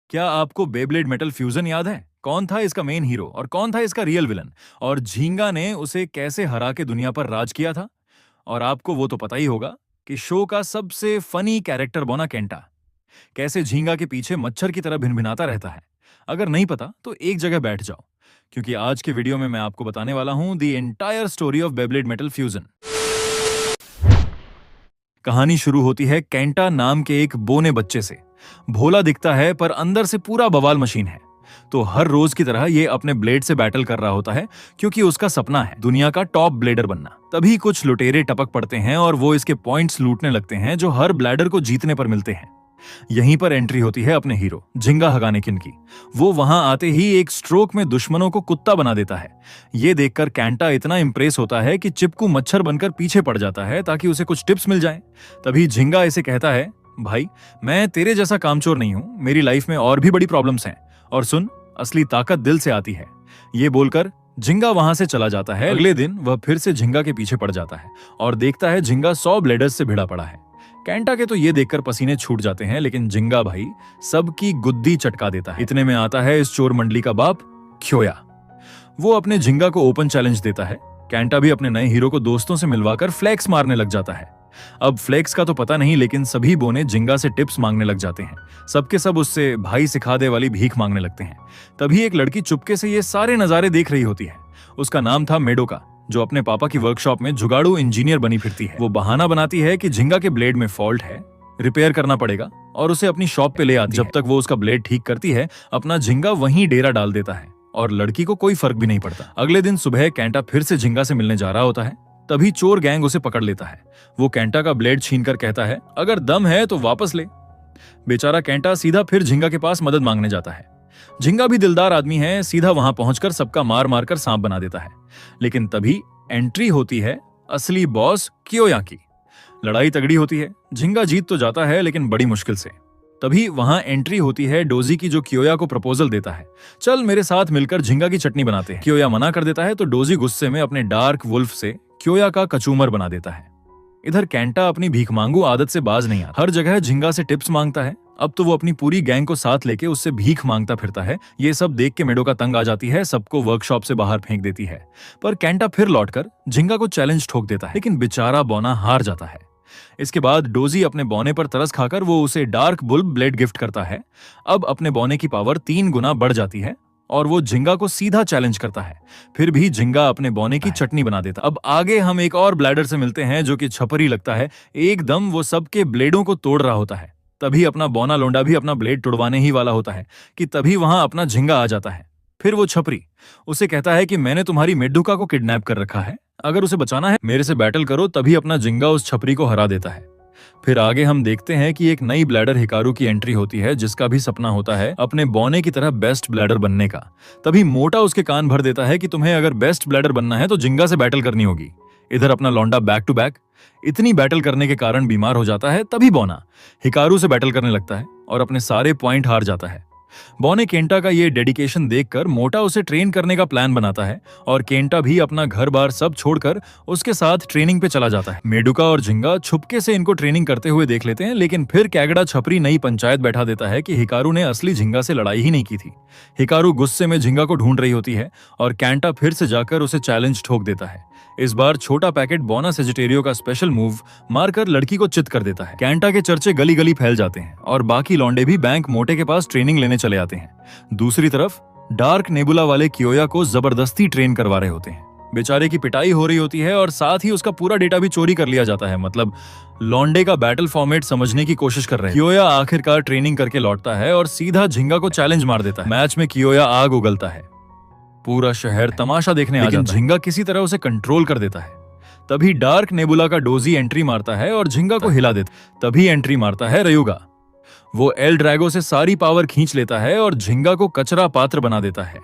क्या आपको Beyblade metal fusion याद है? कौन था इसका मेन हीरो और कौन था इसका रियल विलन? और झींगा ने उसे कैसे हरा के दुनिया पर राज किया था? और आपको वो तो पता ही होगा कि शो का सबसे फनी कैरेक्टर बोना केंटा कैसे झींगा के पीछे मच्छर की तरह भिनभिनाता रहता है। अगर नहीं पता तो एक जगह बैठ जाओ, क्योंकि आज के वीडियो में मैं आपको बताने वाला हूं the entire story of Beyblade metal fusion. कहानी शुरू होती है केंटा नाम के एक बोने बच्चे से। भोला दिखता है पर अंदर से पूरा बवाल मशीन है। तो हर रोज की तरह ये अपने ब्लेड से बैटल कर रहा होता है, क्योंकि उसका सपना है दुनिया का टॉप ब्लेडर बनना। तभी कुछ लुटेरे टपक पड़ते हैं और वो इसके पॉइंट्स लूटने लगते हैं जो हर ब्लैडर को जीतने पर मिलते हैं। यहीं पर एंट्री होती है अपने हीरो झिंगा हगानेकिन की। वो वहां आते ही एक स्ट्रोक में दुश्मनों को कुत्ता बना देता है। ये देखकर कैंटा इतना इंप्रेस होता है कि चिपकू मच्छर बनकर पीछे पड़ जाता है ताकि उसे कुछ टिप्स मिल जाएं। तभी झिंगा इसे कहता है, भाई मैं तेरे जैसा कामचोर नहीं हूं, मेरी लाइफ में और भी बड़ी प्रॉब्लम्स हैं, और सुन, असली ताकत दिल से आती है। ये बोलकर झिंगा वहां से चला जाता है। अगले दिन वह फिर से झिंगा के पीछे पड़ जाता है और देखता है झिंगा 100 ब्लेडर्स से भिड़ा पड़ा है। कैंटा के तो ये देखकर पसीने छूट जाते हैं, लेकिन झिंगा भाई सबकी गुद्दी चटका देता है। इतने में आता है इस चोर मंडली का बाप क्योया। वो अपने झिंगा को ओपन चैलेंज देता है। कैंटा भी अपने नए हीरो को दोस्तों से मिलवाकर फ्लेक्स मारने लग जाता है। अब फ्लेक्स का तो पता नहीं, लेकिन सभी बोने झिंगा से टिप्स मांगने लग जाते हैं। सबके सब उससे भाई सिखा दे वाली भीख मांगने लगते हैं। तभी एक लड़की चुपके से ये सारे नजारे देख रही होती है। उसका नाम था मेडोका, जो अपने पापा की वर्कशॉप में जुगाड़ू इंजीनियर बनी फिरती है। वो बहाना बनाती है कि झिंगा के ब्लेड में फॉल्ट है, रिपेयर करना पड़ेगा, और उसे अपनी शॉप पे ले आती है। जब तक वो उसका ब्लेड ठीक करती है, अपना झिंगा वहीं डेरा डाल देता है और लड़की को कोई फर्क भी नहीं पड़ता। अगले दिन सुबह कैंटा फिर से झिंगा से मिलने जा रहा होता है। तभी चोर गैंग उसे पकड़ लेता है। वो कैंटा का ब्लेड छीनकर कहता है, अगर दम है तो वापस ले। बेचारा कैंटा सीधा फिर झिंगा के पास मदद मांगने जाता है। झिंगा भी दिलदार आदमी है, सीधा वहां पहुंचकर सबका मार मारकर सांप बना देता है। लेकिन तभी एंट्री होती है असली बॉस क्योया की। लड़ाई तगड़ी होती है। झिंगा जीत तो जाता है, लेकिन बड़ी मुश्किल से। तभी वहां एंट्री होती है डोजी की, जो क्योया को प्रपोजल देता है, चल मेरे साथ मिलकर झिंगा की चटनी बनाते हैं। क्योया मना कर देता है तो डोजी गुस्से में अपने डार्क वुल्फ से क्योया का कचूमर बना देता है। इधर कैंटा अपनी भीख मांगू आदत से बाज नहीं आता। हर जगह झिंगा से टिप्स मांगता है। अब तो वो अपनी पूरी गैंग को साथ लेके उससे भीख मांगता फिरता है। ये सब देख के मेडोका तंग आ जाती है, सबको वर्कशॉप से बाहर फेंक देती है। पर कैंटा फिर लौटकर झिंगा को चैलेंज ठोक देता है, लेकिन बेचारा बौना हार जाता है। इसके बाद डोजी अपने बौने पर तरस खाकर वो उसे डार्क बुल्ब ब्लेड गिफ्ट करता है। अब अपने बौने की पावर 3 गुना बढ़ जाती है और वो झिंगा को सीधा चैलेंज करता है। फिर भी झिंगा अपने बौने की चटनी बना देता। अब आगे हम एक और ब्लैडर से मिलते हैं, जो कि छपरी लगता है। एकदम वो सबके ब्लेडों को तोड़ रहा होता है। तभी अपना बौना लोंडा भी अपना ब्लेड तोड़वाने ही वाला होता है कि तभी वहां अपना झिंगा आ जाता है। फिर वो छपरी उसे कहता है कि मैंने तुम्हारी मेडुका को किडनैप कर रखा है, अगर उसे बचाना है मेरे से बैटल करो। तभी अपना झिंगा उस छपरी को हरा देता है। फिर आगे हम देखते हैं कि एक नई ब्लैडर हिकारू की एंट्री होती है, जिसका भी सपना होता है अपने बौने की तरह बेस्ट ब्लैडर बनने का। तभी मोटा उसके कान भर देता है कि तुम्हें अगर बेस्ट ब्लैडर बनना है तो झिंगा से बैटल करनी होगी। इधर अपना लौंडा बैक टू बैक इतनी बैटल करने के कारण बीमार हो जाता है। तभी बौना हिकारू से बैटल करने लगता है और अपने सारे पॉइंट हार जाता है। बौने केंटा का ये डेडिकेशन देखकर मोटा उसे ट्रेन करने का प्लान बनाता है और केंटा भी अपना घर बार सब छोड़कर उसके साथ ट्रेनिंग पे चला जाता है। मेडुका और झिंगा छुपके से इनको ट्रेनिंग करते हुए देख लेते हैं, लेकिन फिर कैगड़ा छपरी नई पंचायत बैठा देता है कि हिकारू ने असली झिंगा से लड़ाई ही नहीं की थी। हिकारू गुस्से में झिंगा को ढूंढ रही होती है और कैंटा फिर से जाकर उसे चैलेंज ठोक देता है। इस बार छोटा पैकेट बोना सेजिटेरियो का स्पेशल मूव मारकर लड़की को चित कर देता है। कैंटा के चर्चे गली गली फैल जाते हैं और बाकी लौंडे भी बैंक मोटे के पास ट्रेनिंग लेने चले आते हैं। दूसरी तरफ डार्क नेबुला वाले क्योया को जबरदस्ती ट्रेन करवा रहे होते हैं। बेचारे की पिटाई हो रही होती है और साथ ही उसका पूरा डेटा भी चोरी कर लिया जाता है। मतलब लौंडे का बैटल फॉर्मेट समझने की कोशिश कर रहे हैं। क्योया आखिरकार ट्रेनिंग करके लौटता है और सीधा झिंगा को चैलेंज मार देता है। मैच में क्योया आग उगलता है, पूरा शहर तमाशा देखने आ जाता है, लेकिन झिंगा किसी तरह उसे कंट्रोल कर देता है। तभी डार्क नेबुला का डोजी एंट्री मारता है और झिंगा को हिला देता। तभी एंट्री मारता है रयुगा। वो एल ड्रैगो से सारी पावर खींच लेता है और झिंगा को कचरा पात्र बना देता है।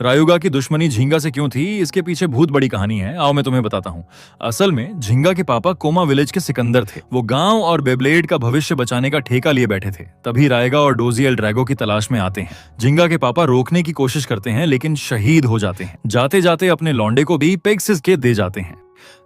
रायुगा की दुश्मनी झिंगा से क्यों थी, इसके पीछे बहुत बड़ी कहानी है। आओ मैं तुम्हें बताता हूँ। असल में झिंगा के पापा कोमा विलेज के सिकंदर थे। वो गांव और बेब्लेड का भविष्य बचाने का ठेका लिए बैठे थे। तभी रायगा और डोजी एल ड्रैगो की तलाश में आते हैं। झिंगा के पापा रोकने की कोशिश करते हैं, लेकिन शहीद हो जाते हैं। जाते जाते अपने लौंडे को भी पेगसिस के दे जाते हैं।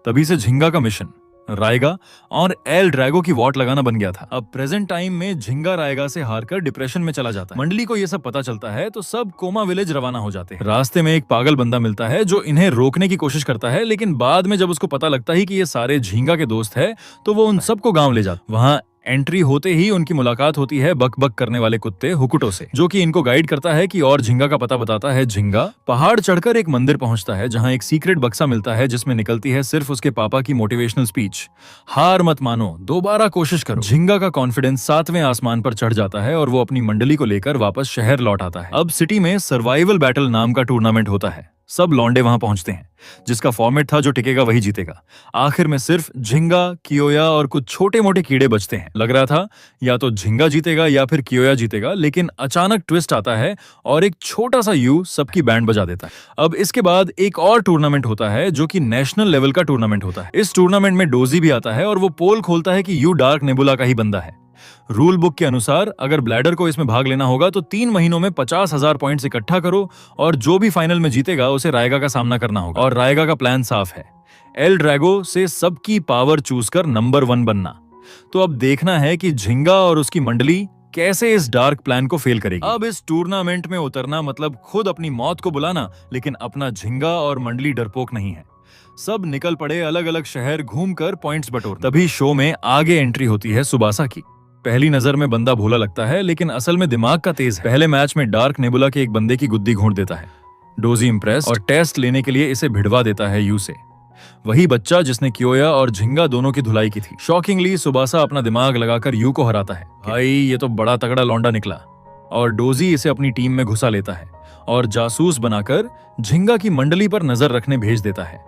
तभी से झिंगा का मिशन रायगा और एल ड्रैगो की वॉट लगाना बन गया था। अब प्रेजेंट टाइम में झिंगा रायगा से हारकर डिप्रेशन में चला जाता है। मंडली को ये सब पता चलता है तो सब कोमा विलेज रवाना हो जाते हैं। रास्ते में एक पागल बंदा मिलता है जो इन्हें रोकने की कोशिश करता है, लेकिन बाद में जब उसको पता लगता है कि ये सारे झींगा के दोस्त है तो वो उन सबको गांव ले जाता। वहां एंट्री होते ही उनकी मुलाकात होती है बक बक करने वाले कुत्ते हुकुटो से, जो कि इनको गाइड करता है कि और झिंगा का पता बताता है। झिंगा पहाड़ चढ़कर एक मंदिर पहुंचता है जहां एक सीक्रेट बक्सा मिलता है जिसमें निकलती है सिर्फ उसके पापा की मोटिवेशनल स्पीच, हार मत मानो, दोबारा कोशिश करो। झिंगा का कॉन्फिडेंस 7वें आसमान पर चढ़ जाता है और वो अपनी मंडली को लेकर वापस शहर लौट आता है। अब सिटी में सर्वाइवल बैटल नाम का टूर्नामेंट होता है। सब लौंडे वहां पहुंचते हैं। जिसका फॉर्मेट था जो टिकेगा वही जीतेगा। आखिर में सिर्फ झिंगा, कियोया और कुछ छोटे मोटे कीड़े बचते हैं। लग रहा था या तो झिंगा जीतेगा या फिर कियोया जीतेगा, लेकिन अचानक ट्विस्ट आता है और एक छोटा सा यू सबकी बैंड बजा देता है। अब इसके बाद एक और टूर्नामेंट होता है जो कि नेशनल लेवल का टूर्नामेंट होता है। इस टूर्नामेंट में डोजी भी आता है और वो पोल खोलता है कि यू डार्क नेबुला का ही बंदा है। रूल बुक के अनुसार अगर ब्लैडर को इसमें भाग लेना होगा तो 3 महीनों में 50,000 पॉइंट्स इकट्ठा करो और जो भी फाइनल में जीतेगा उसे रायगा का सामना करना होगा। और रायगा का प्लान साफ है, एल ड्रैगो से सबकी पावर चूज कर नंबर 1 बनना। तो अब देखना है कि झिंगा और उसकी मंडली कैसे इस डार्क प्लान को फेल करेगी। अब इस टूर्नामेंट में उतरना मतलब खुद अपनी मौत को बुलाना, लेकिन अपना झिंगा और मंडली डरपोक नहीं है। सब निकल पड़े अलग अलग शहर घूमकर पॉइंट्स बटोर। तभी शो में आगे एंट्री होती है सुबासा की। पहली नजर में बंदा भोला लगता है, लेकिन असल में दिमाग का तेज है। पहले मैच में डार्क नेबुला के एक बंदे की गुद्दी घोंट देता है। डोजी इंप्रेस और टेस्ट लेने के लिए इसे भिड़वा देता है यू से, वही बच्चा जिसने कियोया और झिंगा दोनों की धुलाई की थी। शॉकिंगली सुबासा अपना दिमाग लगाकर यू को हराता है। भाई ये तो बड़ा तगड़ा लौंडा निकला। और डोजी इसे अपनी टीम में घुसा लेता है और जासूस बनाकर झिंगा की मंडली पर नजर रखने भेज देता है।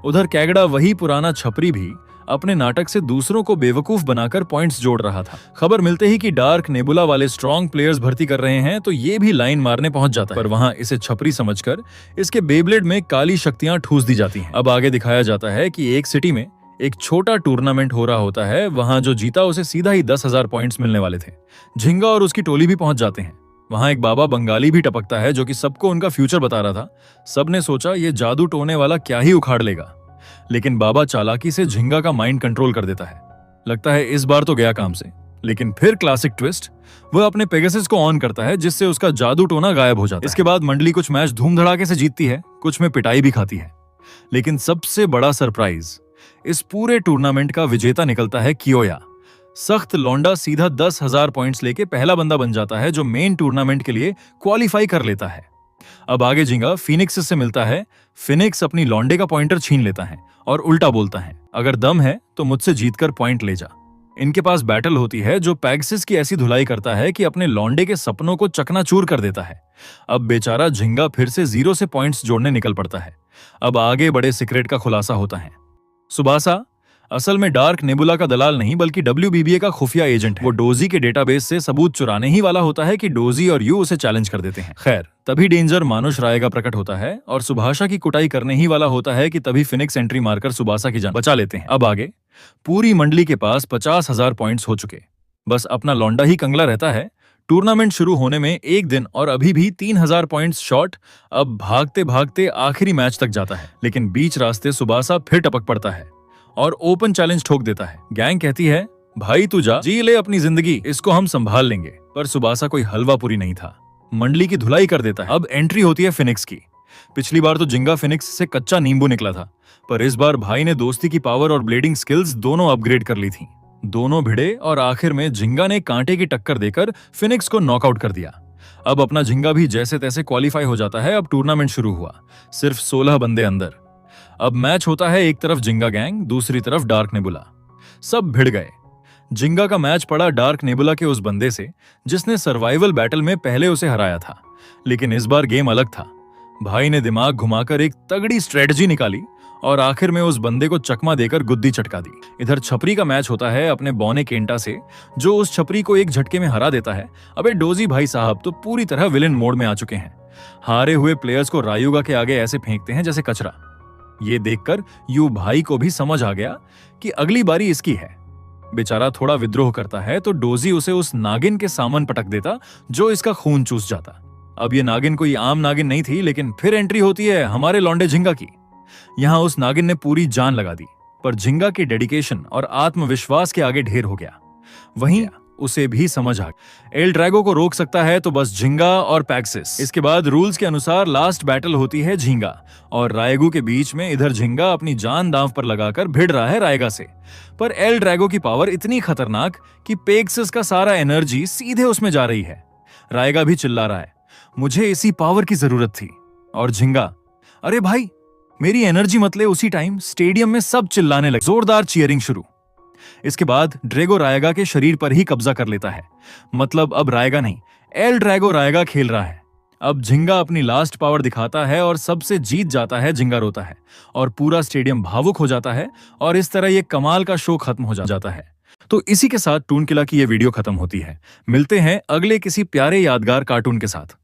उधर कैगड़ा वही पुराना छपरी भी अपने नाटक से दूसरों को बेवकूफ बनाकर पॉइंट्स जोड़ रहा था। खबर मिलते ही कि डार्क नेबुला वाले स्ट्रॉन्ग प्लेयर्स भर्ती कर रहे हैं तो ये भी लाइन मारने पहुंच जाता है, पर वहां इसे छपरी समझकर इसके बेब्लेड में काली शक्तियां ठूस दी जाती हैं। अब आगे दिखाया जाता है कि एक सिटी में एक छोटा टूर्नामेंट हो रहा होता है। वहां जो जीता उसे सीधा ही 10,000 पॉइंट्स मिलने वाले थे। झिंगा और उसकी टोली भी पहुंच जाते हैं। वहां एक बाबा बंगाली भी टपकता है जो कि सबको उनका फ्यूचर बता रहा था। सबने सोचा ये जादू टोने वाला क्या ही उखाड़ लेगा, लेकिन बाबा चालाकी से झिंगा का माइंड कंट्रोल कर देता है। लगता है इस बार तो गया काम से, लेकिन फिर क्लासिक ट्विस्ट, वह अपने पेगासस को ऑन करता है जिससे उसका जादू टोना गायब हो जाता है। इसके बाद मंडली कुछ मैच धूम धड़ाके से जीतती है, कुछ में पिटाई भी खाती है, लेकिन सबसे बड़ा सरप्राइज, इस पूरे टूर्नामेंट का विजेता निकलता है कियोया। सख्त लौंडा सीधा 10,000 पॉइंट्स लेके पहला बंदा बन जाता है जो मेन टूर्नामेंट के लिए क्वालिफाई कर लेता है। अब आगे झिंगा फिनिक्स से मिलता है। फिनिक्स अपनी लौंडे का पॉइंटर छीन लेता है और उल्टा बोलता है, अगर दम है तो मुझसे जीतकर पॉइंट ले जा। इनके पास बैटल होती है जो पैगसिस की ऐसी धुलाई करता है कि अपने लौंडे के सपनों को चकनाचूर कर देता है। अब बेचारा झिंगा फिर से 0 से पॉइंट्स जोड़ने निकल पड़ता है। अब आगे बड़े सीक्रेट का खुलासा होता है। सुबासा असल में डार्क नेबुला का दलाल नहीं बल्कि WBBA का खुफिया एजेंट है। वो डोजी के डेटाबेस से सबूत चुराने ही वाला होता है कि डोजी और यू उसे चैलेंज कर देते हैं। खैर तभी डेंजर मानुष राय का प्रकट होता है और सुभाषा की कुटाई करने ही वाला होता है कि तभी फिनिक्स एंट्री मारकर सुबासा की जान बचा लेते हैं। अब आगे पूरी मंडली के पास 50,000 पॉइंट्स हो चुके, बस अपना लौंडा ही कंगला रहता है। टूर्नामेंट शुरू होने में एक दिन और अभी भी 3,000 पॉइंट्स शॉर्ट। अब भागते भागते आखिरी मैच तक जाता है, लेकिन बीच रास्ते सुबासा फिर टपक पड़ता है और ओपन चैलेंज ठोक देता है। गैंग कहती है, भाई तू जा, जी ले अपनी जिंदगी, इसको हम संभाल लेंगे। पर सुबासा कोई हलवा पूरी नहीं था, मंडली की धुलाई कर देता है। अब एंट्री होती है फिनिक्स की। पिछली बार तो जिंगा फिनिक्स से कच्चा नींबू निकला था, पर इस बार भाई ने दोस्ती की पावर और ब्लेडिंग स्किल्स दोनों अपग्रेड कर ली थी। दोनों भिड़े और आखिर में झिंगा ने कांटे की टक्कर देकर फिनिक्स को नॉकआउट कर दिया। अब अपना झिंगा भी जैसे तैसे क्वालिफाई हो जाता है। अब टूर्नामेंट शुरू हुआ, सिर्फ 16 बंदे अंदर। अब मैच होता है, एक तरफ जिंगा गैंग, दूसरी तरफ डार्क नेबुला। सब भिड़ गए। जिंगा का मैच पड़ा डार्क नेबुला के उस बंदे से जिसने सर्वाइवल बैटल में पहले उसे हराया था, लेकिन इस बार गेम अलग था। भाई ने दिमाग घुमाकर एक तगड़ी स्ट्रेटजी निकाली और आखिर में उस बंदे को चकमा देकर गुद्दी चटका दी। इधर छपरी का मैच होता है अपने बौने केंटा से, जो उस छपरी को एक झटके में हरा देता है। अबे डोजी भाई साहब तो पूरी तरह विलेन मोड में आ चुके हैं। हारे हुए प्लेयर्स को रायुगा के आगे ऐसे फेंकते हैं जैसे कचरा। ये देखकर यू भाई को भी समझ आ गया कि अगली बारी इसकी है। बेचारा थोड़ा विद्रोह करता है तो डोजी उसे उस नागिन के सामन पटक देता जो इसका खून चूस जाता। अब ये नागिन कोई आम नागिन नहीं थी, लेकिन फिर एंट्री होती है हमारे लौंडे झिंगा की। यहां उस नागिन ने पूरी जान लगा दी। पर झिंगा के डेडिकेशन और आत्मविश्वास के आगे ढेर हो गया। वहीं उसे भी समझ आ गया एल ड्रैगो को रोक सकता है तो बस झिंगा और पैक्सिस। इसके बाद रूल्स के अनुसार लास्ट बैटल होती है झिंगा और रायगू के बीच में। इधर झिंगा अपनी जान दांव पर लगाकर भिड़ रहा है रायगा से, पर एल ड्रैगो की पावर इतनी खतरनाक कि पैक्सिस का सारा एनर्जी सीधे उसमें जा रही है। रायगा भी चिल्ला रहा है, मुझे इसी पावर की जरूरत थी। और झिंगा, अरे भाई मेरी एनर्जी मत ले। उसी टाइम स्टेडियम में सब चिल्लाने लगे, जोरदार चीयरिंग शुरू। इसके बाद ड्रैगो रायगा के शरीर पर ही कब्जा कर लेता है। मतलब अब रायगा नहीं, एल ड्रैगो रायगा खेल रहा है। अब झिंगा अपनी लास्ट पावर दिखाता है और सबसे जीत जाता है। झिंगा रोता है और पूरा स्टेडियम भावुक हो जाता है और इस तरह ये कमाल का शो खत्म हो जाता है। तो इसी के साथ टून किला की ये वीडियो खत्म होती है। मिलते हैं अगले किसी प्यारे यादगार कार्टून के साथ।